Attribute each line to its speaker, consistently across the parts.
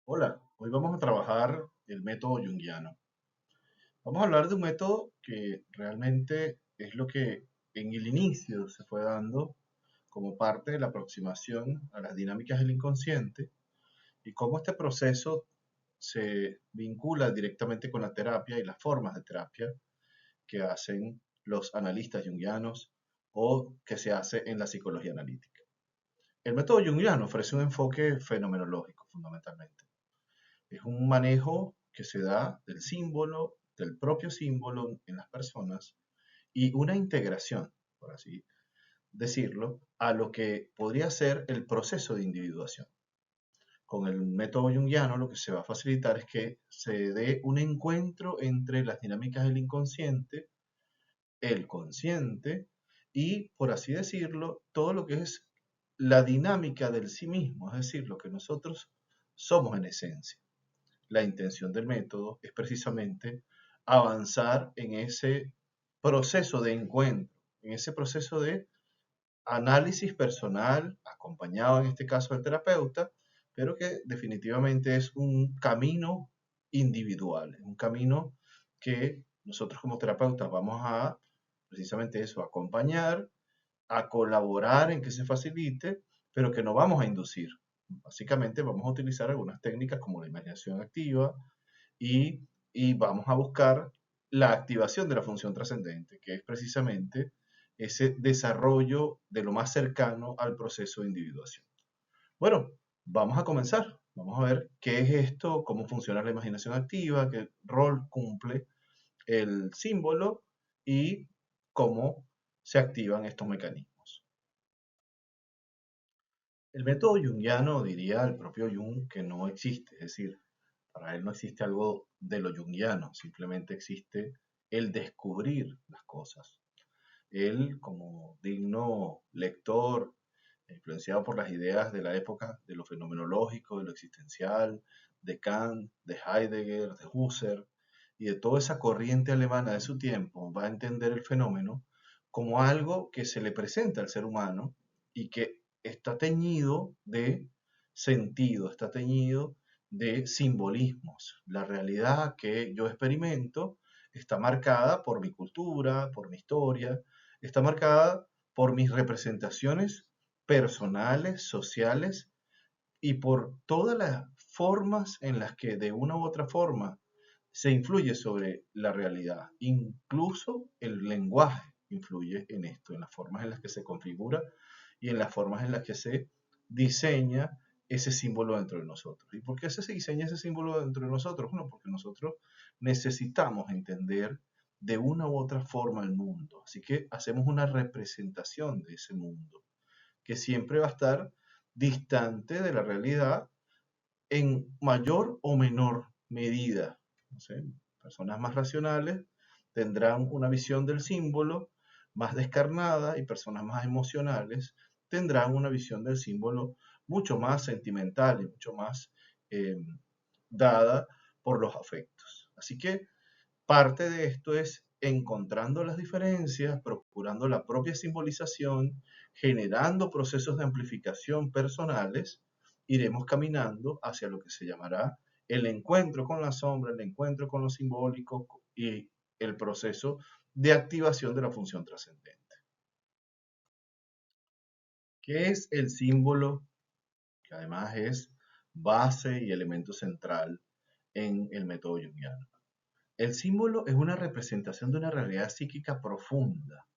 Speaker 1: Hola, hoy vamos a trabajar el método junguiano. Vamos a hablar de un método que realmente es lo que en el inicio se fue dando como parte de la aproximación a las dinámicas del inconsciente y cómo este proceso se vincula directamente con la terapia y las formas de terapia que hacen los analistas junguianos o que se hace en la psicología analítica. El método junguiano ofrece un enfoque fenomenológico fundamentalmente. Es un manejo que se da del símbolo, del propio símbolo en las personas y una integración, por así decirlo, a lo que podría ser el proceso de individuación. Con el método junguiano lo que se va a facilitar es que se dé un encuentro entre las dinámicas del inconsciente, el consciente y, por así decirlo, todo lo que es la dinámica del sí mismo, es decir, lo que nosotros somos en esencia. La intención del método es precisamente avanzar en ese proceso de encuentro, en ese proceso de análisis personal, acompañado en este caso del terapeuta, pero que definitivamente es un camino individual, un camino que nosotros como terapeutas vamos a precisamente eso, acompañar, a colaborar en que se facilite, pero que no vamos a inducir. Básicamente vamos a utilizar algunas técnicas como la imaginación activa y, y vamos a buscar la activación de la función trascendente, que es precisamente ese desarrollo de lo más cercano al proceso de individuación. Bueno, vamos a comenzar. Vamos a ver qué es esto, cómo funciona la imaginación activa, qué rol cumple el símbolo y cómo se activan estos mecanismos. El método junguiano diría el propio Jung que no existe, es decir, para él no existe algo de lo junguiano, simplemente existe el descubrir las cosas. Él, como digno lector, influenciado por las ideas de la época de lo fenomenológico, de lo existencial, de Kant, de Heidegger, de Husserl y de toda esa corriente alemana de su tiempo, va a entender el fenómeno como algo que se le presenta al ser humano y que está teñido de sentido, está teñido de simbolismos. La realidad que yo experimento está marcada por mi cultura, por mi historia, está marcada por mis representaciones personales, sociales y por todas las formas en las que de una u otra forma se influye sobre la realidad. Incluso el lenguaje influye en esto, en las formas en las que se configura y en las formas en las que se diseña ese símbolo dentro de nosotros. ¿Y por qué se diseña ese símbolo dentro de nosotros? Bueno, porque nosotros necesitamos entender de una u otra forma el mundo. Así que hacemos una representación de ese mundo, que siempre va a estar distante de la realidad en mayor o menor medida. No sé, personas más racionales tendrán una visión del símbolo más descarnada y personas más emocionales tendrán una visión del símbolo mucho más sentimental y mucho más eh, dada por los afectos. Así que parte de esto es encontrando las diferencias, procurando la propia simbolización, generando procesos de amplificación personales, iremos caminando hacia lo que se llamará el encuentro con la sombra, el encuentro con lo simbólico y el proceso de activación de la función trascendente. ¿Qué es el símbolo? Que además es base y elemento central en el método junguiano. El símbolo es una representación de una realidad psíquica profunda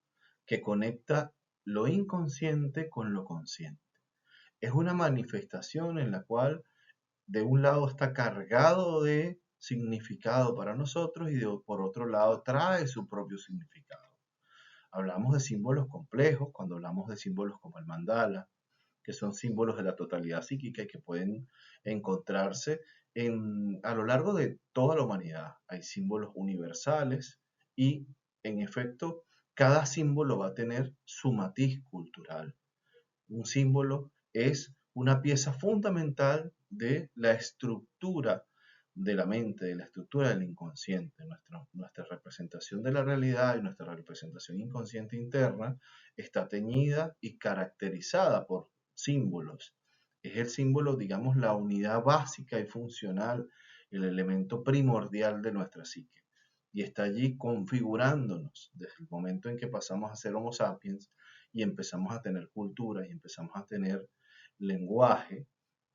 Speaker 1: que conecta lo inconsciente con lo consciente. Es una manifestación en la cual de un lado está cargado de significado para nosotros y por otro lado trae su propio significado. Hablamos de símbolos complejos cuando hablamos de símbolos como el mandala, que son símbolos de la totalidad psíquica y que pueden encontrarse a lo largo de toda la humanidad. Hay símbolos universales y, en efecto, cada símbolo va a tener su matiz cultural. Un símbolo es una pieza fundamental de la estructura de la mente, de la estructura del inconsciente. Nuestra representación de la realidad y nuestra representación inconsciente interna está teñida y caracterizada por símbolos. Es el símbolo, digamos, la unidad básica y funcional, el elemento primordial de nuestra psique. Y está allí configurándonos desde el momento en que pasamos a ser Homo sapiens y empezamos a tener cultura y empezamos a tener lenguaje.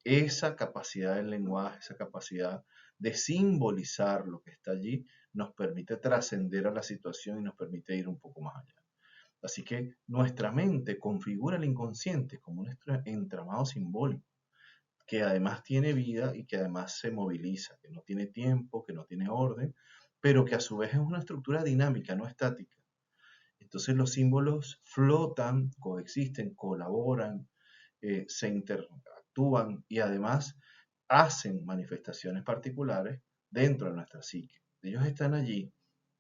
Speaker 1: Esa capacidad del lenguaje, esa capacidad de simbolizar lo que está allí, nos permite trascender a la situación y nos permite ir un poco más allá. Así que nuestra mente configura el inconsciente como nuestro entramado simbólico, que además tiene vida y que además se moviliza, que no tiene tiempo, que no tiene orden, pero que a su vez es una estructura dinámica, no estática. Entonces los símbolos flotan, coexisten, colaboran, se interactúan y además hacen manifestaciones particulares dentro de nuestra psique. Ellos están allí,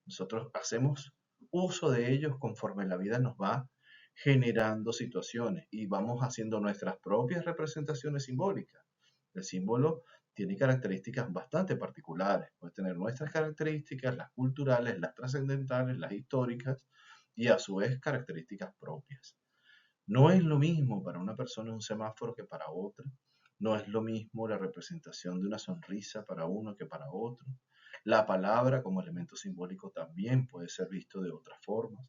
Speaker 1: nosotros hacemos uso de ellos conforme la vida nos va generando situaciones y vamos haciendo nuestras propias representaciones simbólicas. El símbolo tiene características bastante particulares, puede tener nuestras características, las culturales, las trascendentales, las históricas y a su vez características propias. No es lo mismo para una persona un semáforo que para otra. No es lo mismo la representación de una sonrisa para uno que para otro. La palabra como elemento simbólico también puede ser visto de otras formas.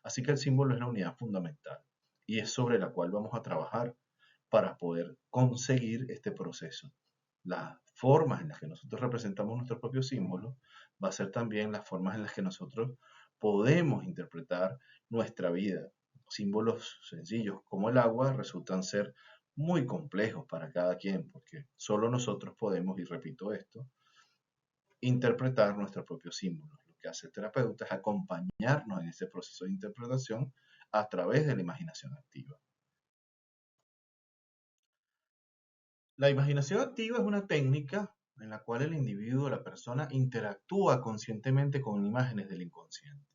Speaker 1: Así que el símbolo es la unidad fundamental y es sobre la cual vamos a trabajar para poder conseguir este proceso. Las formas en las que nosotros representamos nuestro propio símbolo va a ser también las formas en las que nosotros podemos interpretar nuestra vida. Símbolos sencillos como el agua resultan ser muy complejos para cada quien, porque solo nosotros podemos, y repito esto, interpretar nuestros propios símbolos. Lo que hace el terapeuta es acompañarnos en ese proceso de interpretación a través de la imaginación activa. La imaginación activa es una técnica en la cual el individuo, la persona, interactúa conscientemente con imágenes del inconsciente.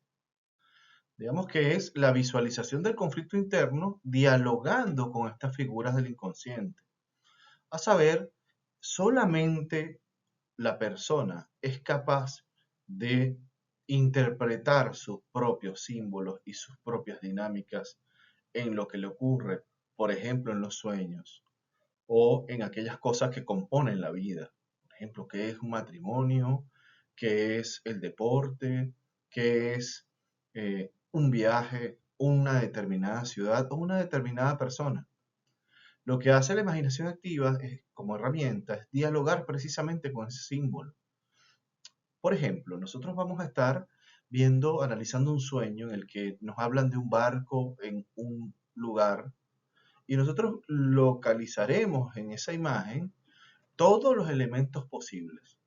Speaker 1: Digamos que es la visualización del conflicto interno dialogando con estas figuras del inconsciente. A saber, solamente la persona es capaz de interpretar sus propios símbolos y sus propias dinámicas en lo que le ocurre, por ejemplo, en los sueños o en aquellas cosas que componen la vida. Por ejemplo, qué es un matrimonio, qué es el deporte, qué es un viaje, una determinada ciudad o una determinada persona. Lo que hace la imaginación activa es, como herramienta es dialogar precisamente con ese símbolo. Por ejemplo, nosotros vamos a estar viendo, analizando un sueño en el que nos hablan de un barco en un lugar y nosotros localizaremos en esa imagen todos los elementos posibles.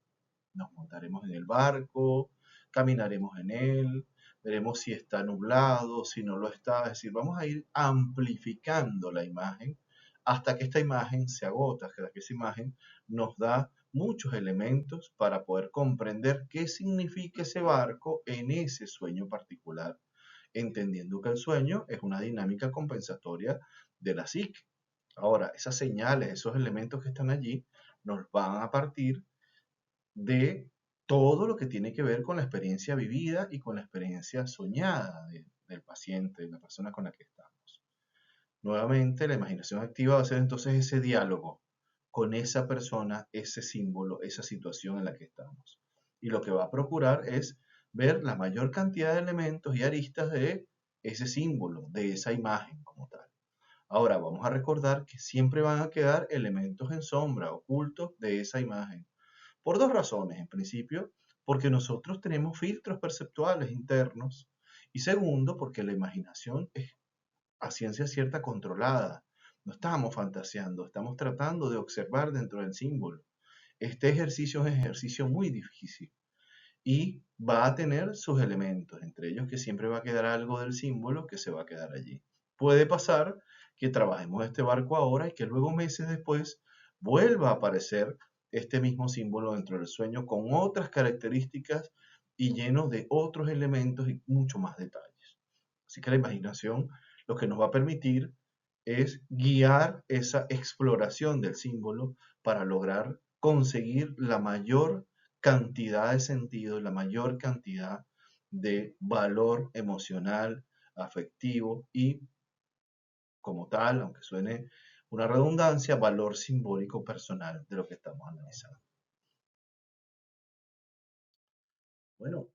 Speaker 1: Nos montaremos en el barco, caminaremos en él, veremos si está nublado, si no lo está. Es decir, vamos a ir amplificando la imagen hasta que esta imagen se agota, hasta que esa imagen nos da muchos elementos para poder comprender qué significa ese barco en ese sueño particular, entendiendo que el sueño es una dinámica compensatoria de la psique. Ahora, esas señales, esos elementos que están allí, nos van a partir de todo lo que tiene que ver con la experiencia vivida y con la experiencia soñada del paciente, de la persona con la que estamos. Nuevamente, la imaginación activa va a ser entonces ese diálogo con esa persona, ese símbolo, esa situación en la que estamos. Y lo que va a procurar es ver la mayor cantidad de elementos y aristas de ese símbolo, de esa imagen como tal. Ahora vamos a recordar que siempre van a quedar elementos en sombra, ocultos de esa imagen. Por dos razones. En principio, porque nosotros tenemos filtros perceptuales internos. Y segundo, porque la imaginación es a ciencia cierta controlada. No estamos fantaseando, estamos tratando de observar dentro del símbolo. Este ejercicio es un ejercicio muy difícil y va a tener sus elementos, entre ellos que siempre va a quedar algo del símbolo que se va a quedar allí. Puede pasar que trabajemos este barco ahora y que luego meses después vuelva a aparecer este mismo símbolo dentro del sueño con otras características y lleno de otros elementos y mucho más detalles. Así que la imaginación lo que nos va a permitir es guiar esa exploración del símbolo para lograr conseguir la mayor cantidad de sentido, la mayor cantidad de valor emocional, afectivo y como tal, aunque suene una redundancia, valor simbólico personal de lo que estamos analizando. Bueno,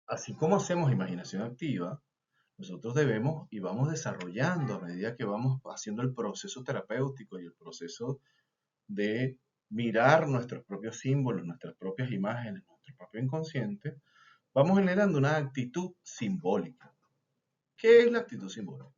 Speaker 1: así como hacemos imaginación activa, nosotros debemos y vamos desarrollando a medida que vamos haciendo el proceso terapéutico y el proceso de mirar nuestros propios símbolos, nuestras propias imágenes, nuestro propio inconsciente, vamos generando una actitud simbólica. ¿Qué es la actitud simbólica?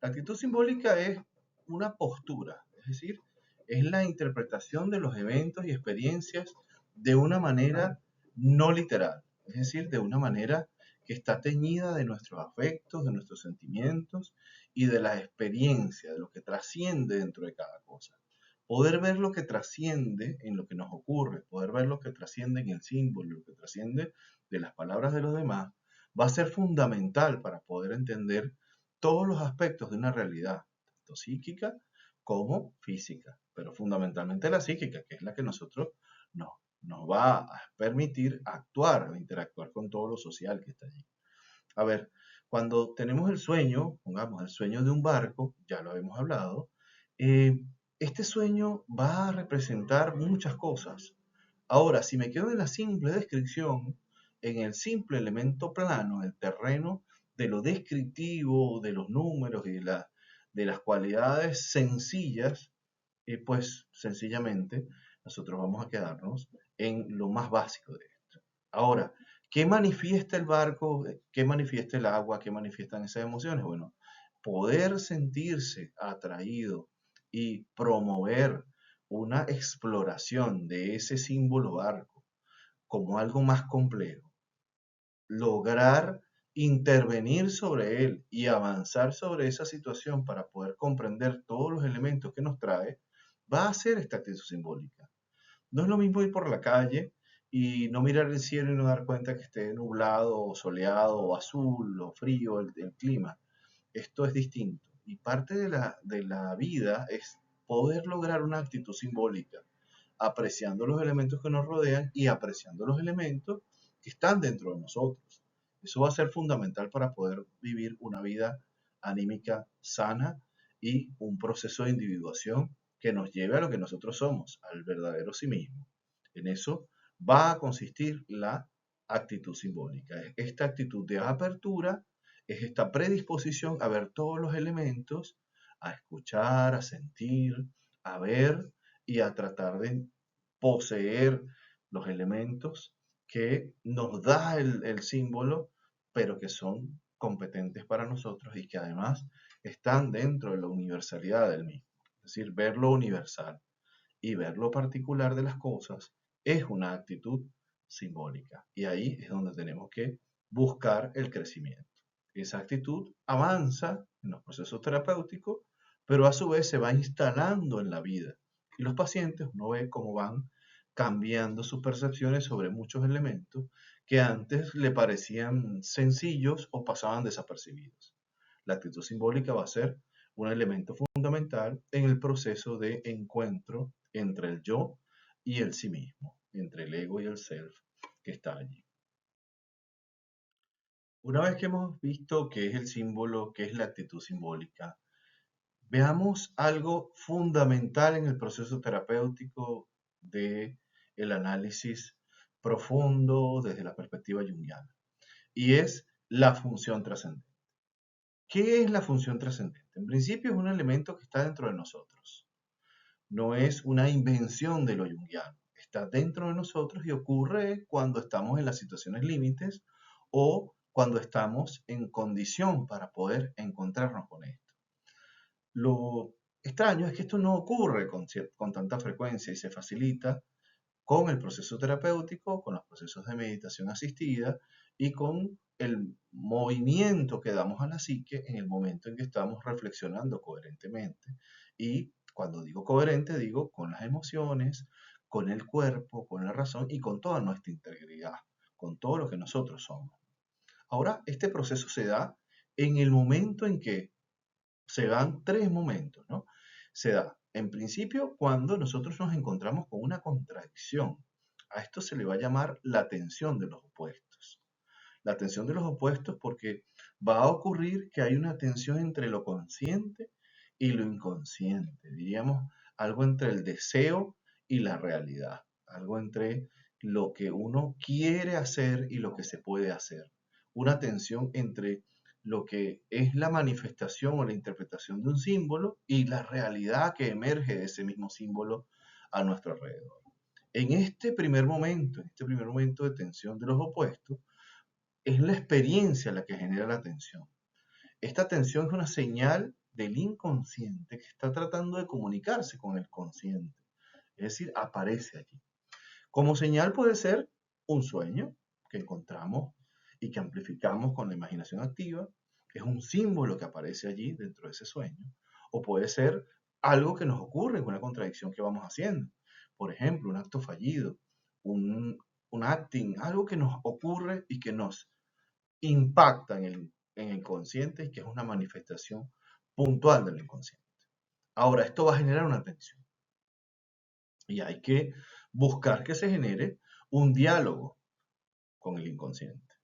Speaker 1: La actitud simbólica es una postura, es decir, es la interpretación de los eventos y experiencias de una manera no literal, es decir, de una manera que está teñida de nuestros afectos, de nuestros sentimientos y de la experiencia, de lo que trasciende dentro de cada cosa. Poder ver lo que trasciende en lo que nos ocurre, poder ver lo que trasciende en el símbolo, lo que trasciende de las palabras de los demás, va a ser fundamental para poder entender todos los aspectos de una realidad, tanto psíquica como física, pero fundamentalmente la psíquica, que es la que nosotros nos, nos va a permitir actuar o interactuar con todo lo social que está allí. A ver, cuando tenemos el sueño, pongamos el sueño de un barco, ya lo hemos hablado, eh, este sueño va a representar muchas cosas. Ahora, si me quedo en la simple descripción, en el simple elemento plano, el terreno de lo descriptivo, de los números y de las cualidades sencillas, pues sencillamente nosotros vamos a quedarnos en lo más básico de esto. Ahora, ¿qué manifiesta el barco? ¿Qué manifiesta el agua? ¿Qué manifiestan esas emociones? Bueno, poder sentirse atraído y promover una exploración de ese símbolo barco como algo más complejo, lograr intervenir sobre él y avanzar sobre esa situación para poder comprender todos los elementos que nos trae, va a ser esta actitud simbólica. No es lo mismo ir por la calle y no mirar el cielo y no dar cuenta que esté nublado o soleado o azul o frío el clima. Esto es distinto. Y parte de la vida es poder lograr una actitud simbólica, apreciando los elementos que nos rodean y apreciando los elementos que están dentro de nosotros. Eso va a ser fundamental para poder vivir una vida anímica sana y un proceso de individuación que nos lleve a lo que nosotros somos, al verdadero sí mismo. En eso va a consistir la actitud simbólica. Esta actitud de apertura es esta predisposición a ver todos los elementos, a escuchar, a sentir, a ver y a tratar de poseer los elementos que nos da el símbolo, pero que son competentes para nosotros y que además están dentro de la universalidad del mismo. Es decir, ver lo universal y ver lo particular de las cosas es una actitud simbólica. Y ahí es donde tenemos que buscar el crecimiento. Esa actitud avanza en los procesos terapéuticos, pero a su vez se va instalando en la vida. Y los pacientes, uno ve cómo van cambiando sus percepciones sobre muchos elementos que antes le parecían sencillos o pasaban desapercibidos. La actitud simbólica va a ser un elemento fundamental en el proceso de encuentro entre el yo y el sí mismo, entre el ego y el self que está allí. Una vez que hemos visto qué es el símbolo, qué es la actitud simbólica, veamos algo fundamental en el proceso terapéutico de el análisis profundo desde la perspectiva junguiana, y es la función trascendente. ¿Qué es la función trascendente? En principio es un elemento que está dentro de nosotros. No es una invención de lo junguiano. Está dentro de nosotros y ocurre cuando estamos en las situaciones límites o cuando estamos en condición para poder encontrarnos con esto. Lo extraño es que esto no ocurre con tanta frecuencia y se facilita con el proceso terapéutico, con los procesos de meditación asistida y con el movimiento que damos a la psique en el momento en que estamos reflexionando coherentemente. Y cuando digo coherente, digo con las emociones, con el cuerpo, con la razón y con toda nuestra integridad, con todo lo que nosotros somos. Ahora, este proceso se da en el momento en que se dan tres momentos, ¿no? Se da, en principio, cuando nosotros nos encontramos con una contradicción. A esto se le va a llamar la tensión de los opuestos. La tensión de los opuestos porque va a ocurrir que hay una tensión entre lo consciente y lo inconsciente, diríamos algo entre el deseo y la realidad, algo entre lo que uno quiere hacer y lo que se puede hacer, una tensión entre lo que es la manifestación o la interpretación de un símbolo y la realidad que emerge de ese mismo símbolo a nuestro alrededor. En este primer momento de tensión de los opuestos, es la experiencia la que genera la tensión. Esta tensión es una señal del inconsciente que está tratando de comunicarse con el consciente. Es decir, aparece allí. Como señal puede ser un sueño que encontramos y que amplificamos con la imaginación activa. Es un símbolo que aparece allí dentro de ese sueño. O puede ser algo que nos ocurre, una contradicción que vamos haciendo. Por ejemplo, un acto fallido, un, un acting, algo que nos ocurre y que nos impacta en el consciente y que es una manifestación puntual del inconsciente. Ahora, esto va a generar una tensión y hay que buscar que se genere un diálogo con el inconsciente.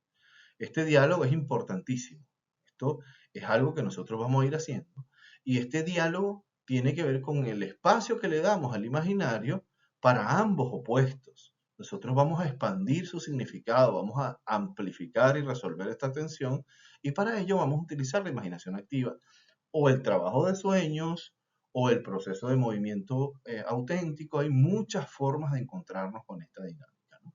Speaker 1: Este diálogo es importantísimo. Esto es algo que nosotros vamos a ir haciendo y este diálogo tiene que ver con el espacio que le damos al imaginario para ambos opuestos. Nosotros vamos a expandir su significado, vamos a amplificar y resolver esta tensión y para ello vamos a utilizar la imaginación activa o el trabajo de sueños o el proceso de movimiento auténtico. Hay muchas formas de encontrarnos con esta dinámica, ¿no?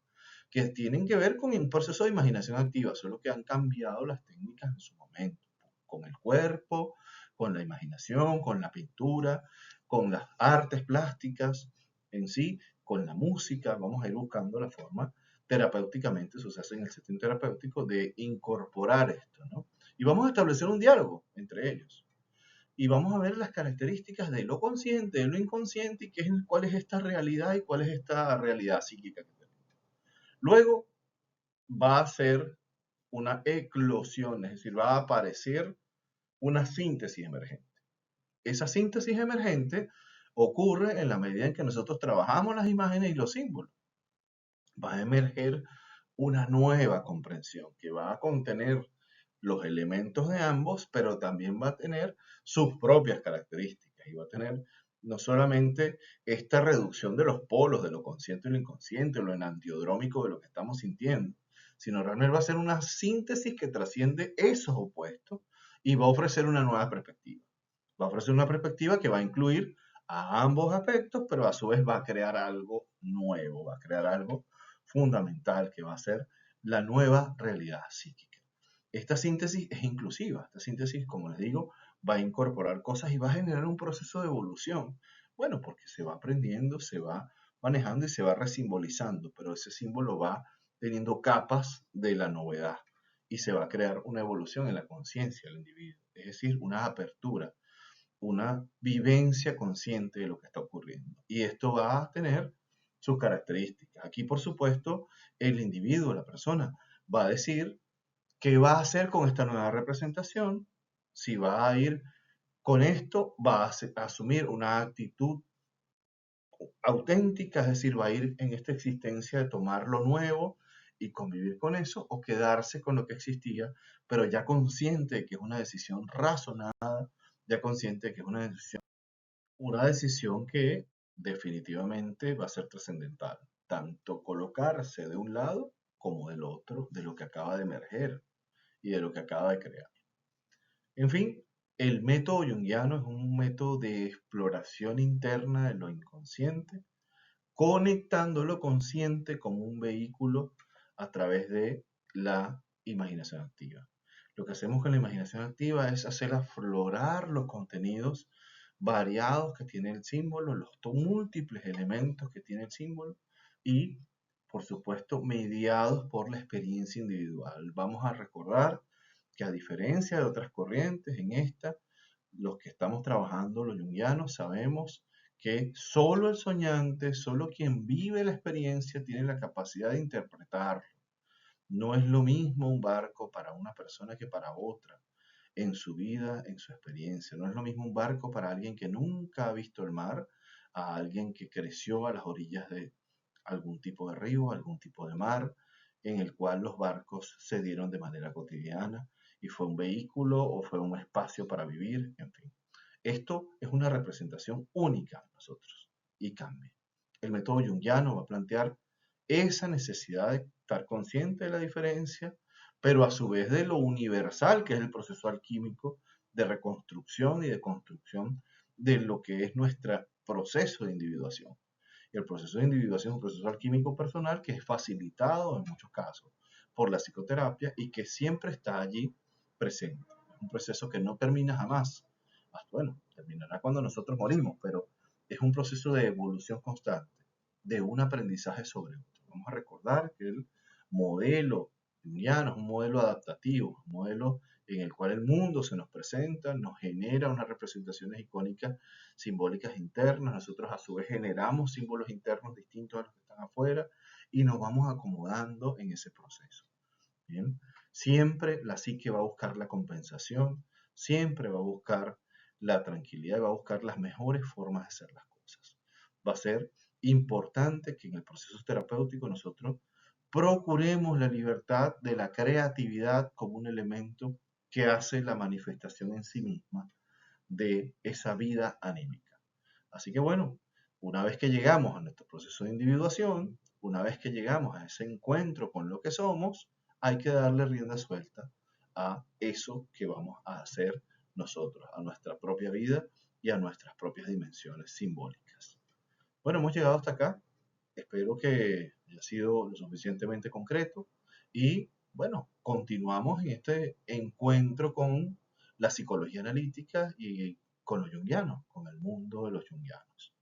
Speaker 1: Que tienen que ver con un proceso de imaginación activa, solo que han cambiado las técnicas en su momento, con el cuerpo, con la imaginación, con la pintura, con las artes plásticas en sí, con la música. Vamos a ir buscando la forma terapéuticamente, eso se hace en el setting terapéutico, de incorporar esto, ¿no? Y vamos a establecer un diálogo entre ellos y vamos a ver las características de lo consciente, de lo inconsciente y cuál es esta realidad y cuál es esta realidad psíquica que tenemos. Luego va a ser una eclosión, es decir, va a aparecer una síntesis emergente. Esa síntesis emergente ocurre en la medida en que nosotros trabajamos las imágenes y los símbolos. Va a emerger una nueva comprensión que va a contener los elementos de ambos, pero también va a tener sus propias características y va a tener no solamente esta reducción de los polos, de lo consciente y lo inconsciente, lo enantiodrómico de lo que estamos sintiendo, sino realmente va a ser una síntesis que trasciende esos opuestos y va a ofrecer una nueva perspectiva. Va a ofrecer una perspectiva que va a incluir a ambos aspectos, pero a su vez va a crear algo nuevo, va a crear algo fundamental que va a ser la nueva realidad psíquica. Esta síntesis es inclusiva, esta síntesis, como les digo, va a incorporar cosas y va a generar un proceso de evolución. Bueno, porque se va aprendiendo, se va manejando y se va resimbolizando, pero ese símbolo va teniendo capas de la novedad y se va a crear una evolución en la conciencia del individuo, es decir, una apertura, una vivencia consciente de lo que está ocurriendo. Y esto va a tener sus características. Aquí, por supuesto, el individuo, la persona, va a decir qué va a hacer con esta nueva representación, si va a ir con esto, va a asumir una actitud auténtica, es decir, va a ir en esta existencia de tomar lo nuevo y convivir con eso, o quedarse con lo que existía, pero ya consciente de que es una decisión razonada, ya consciente de que es una decisión que definitivamente va a ser trascendental, tanto colocarse de un lado como del otro, de lo que acaba de emerger y de lo que acaba de crear. En fin, el método junguiano es un método de exploración interna de lo inconsciente, conectando lo consciente como un vehículo a través de la imaginación activa. Lo que hacemos con la imaginación activa es hacer aflorar los contenidos variados que tiene el símbolo, los múltiples elementos que tiene el símbolo y, por supuesto, mediados por la experiencia individual. Vamos a recordar que a diferencia de otras corrientes, en esta, los que estamos trabajando, los junguianos, sabemos que solo el soñante, solo quien vive la experiencia tiene la capacidad de interpretarlo. No es lo mismo un barco para una persona que para otra, en su vida, en su experiencia. No es lo mismo un barco para alguien que nunca ha visto el mar, a alguien que creció a las orillas de algún tipo de río, algún tipo de mar, en el cual los barcos se dieron de manera cotidiana y fue un vehículo o fue un espacio para vivir, en fin. Esto es una representación única en nosotros y cambia. El método junguiano va a plantear esa necesidad de estar consciente de la diferencia, pero a su vez de lo universal que es el proceso alquímico de reconstrucción y de construcción de lo que es nuestro proceso de individuación. Y el proceso de individuación es un proceso alquímico personal que es facilitado en muchos casos por la psicoterapia y que siempre está allí presente. Es un proceso que no termina jamás. Bueno, terminará cuando nosotros morimos, pero es un proceso de evolución constante, de un aprendizaje sobre otro. Vamos a recordar que el modelo junguiano es un modelo adaptativo, un modelo en el cual el mundo se nos presenta, nos genera unas representaciones icónicas, simbólicas internas, nosotros a su vez generamos símbolos internos distintos a los que están afuera y nos vamos acomodando en ese proceso. ¿Bien? Siempre la psique va a buscar la compensación, siempre va a buscar la tranquilidad y va a buscar las mejores formas de hacer las cosas. Va a ser importante que en el proceso terapéutico nosotros procuremos la libertad de la creatividad como un elemento que hace la manifestación en sí misma de esa vida anímica. Así que bueno, una vez que llegamos a nuestro proceso de individuación, una vez que llegamos a ese encuentro con lo que somos, hay que darle rienda suelta a eso que vamos a hacer nosotros, a nuestra propia vida y a nuestras propias dimensiones simbólicas. Bueno, hemos llegado hasta acá. Espero que haya sido lo suficientemente concreto y bueno, continuamos en este encuentro con la psicología analítica y con los junguianos, con el mundo de los junguianos.